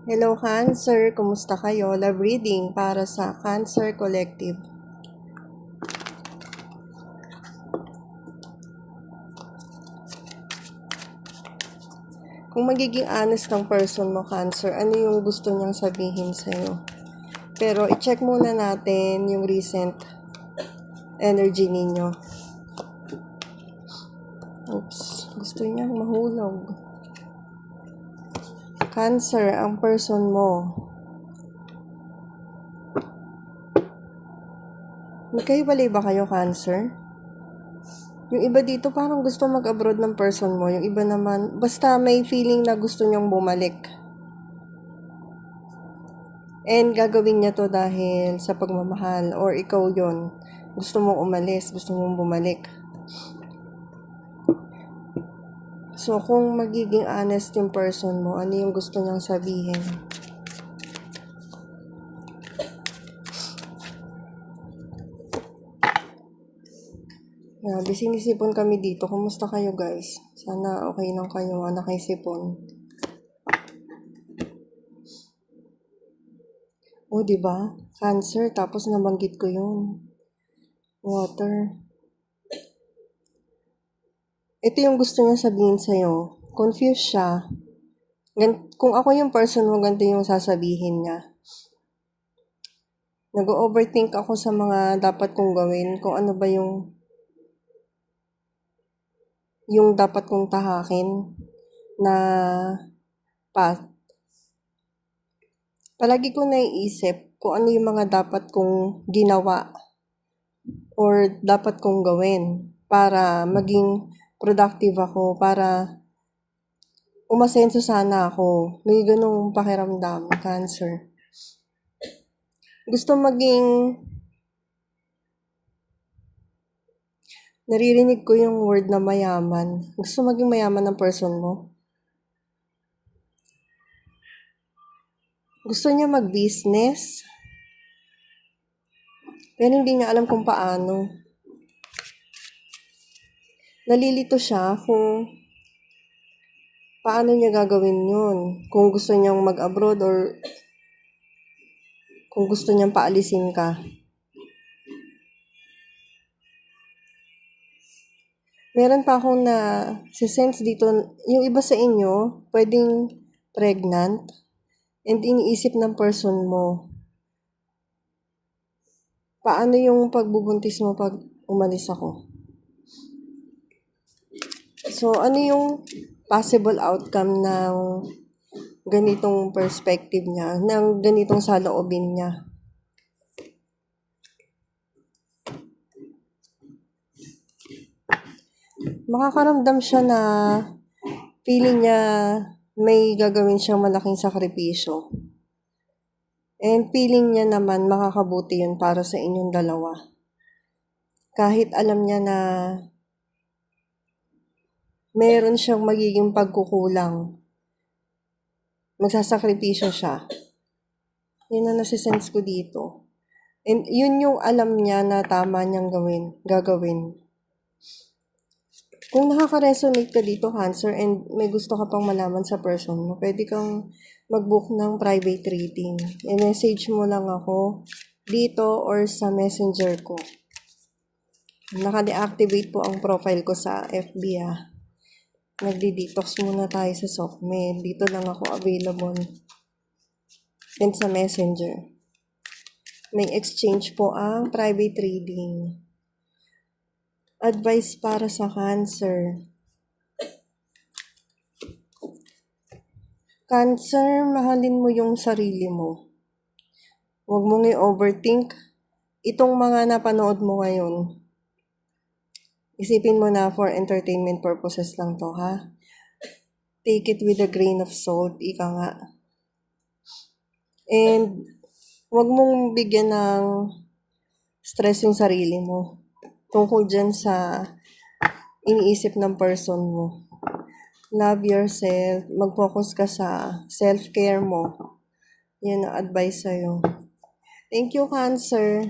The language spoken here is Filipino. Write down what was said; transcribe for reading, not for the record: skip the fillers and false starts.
Hello Cancer, kumusta kayo? Love reading para sa Cancer Collective. Kung magiging honest ng person mo, Cancer, ano yung gusto niyang sabihin sa'yo? Pero i-check muna natin yung recent energy ninyo. Oops, gusto niyang mahulog. Cancer, ang person mo. Magkahiwalay ba kayo, Cancer? Yung iba dito parang gusto mag-abroad ng person mo. Yung iba naman, basta may feeling na gusto niyang bumalik. And gagawin niya to dahil sa pagmamahal or ikaw yon. Gusto mong umalis, gusto mong bumalik. So kung magiging honest yung person mo, ano yung gusto niyang sabihin? Grabe, sinisipon kami dito. Kumusta kayo guys? Sana okay lang kayo, anak kay sipon. Oh, di ba? Cancer, tapos nabanggit ko yun. Water. Ito yung gusto niya sabihin sa'yo. Confused siya. Kung ako yung person mo, ganito yung sasabihin niya. Nag-overthink ako sa mga dapat kong gawin. Kung ano ba yung dapat kong tahakin na path. Palagi ko naiisip kung ano yung mga dapat kong ginawa or dapat kong gawin para maging productive ako, para umasenso sana ako. May ganong pakiramdam, Cancer. Gusto maging, naririnig ko yung word na mayaman. Gusto maging mayaman ng person mo. Gusto niya mag-business, pero hindi niya alam kung paano. Nalilito siya kung paano niya gagawin yun. Kung gusto niyang mag-abroad or kung gusto niyang paalisin ka. Meron pa akong sense dito, yung iba sa inyo, pwedeng pregnant and iniisip ng person mo. Paano yung pagbubuntis mo pag umalis ako? So, ano yung possible outcome ng ganitong perspective niya, ng ganitong saloobin niya? Makakaramdam siya na feeling niya may gagawin siyang malaking sakripisyo. And feeling niya naman makakabuti yun para sa inyong dalawa. Kahit alam niya na meron siyang magiging pagkukulang, magsasakripisyo siya. Yun ang nasisense ko dito. And yun yung alam niya na tama niyang gagawin. Kung nakaka-resonate ka dito, Cancer, and may gusto ka pang malaman sa person mo, pwede kang mag-book ng private reading. I-message mo lang ako dito or sa messenger ko. Naka-deactivate po ang profile ko sa FB Nagdi-detox muna tayo sa softmail. Dito lang ako available. And sa messenger. May exchange po ang private reading. Advice para sa Cancer. Cancer, mahalin mo yung sarili mo. Huwag mong i-overthink itong mga napanood mo ngayon. Isipin mo na for entertainment purposes lang to, ha? Take it with a grain of salt, ika nga. And huwag mong bigyan ng stress yung sarili mo tungkol dyan sa iniisip ng person mo. Love yourself. Mag-focus ka sa self-care mo. Yan ang advice sa'yo. Thank you, Cancer.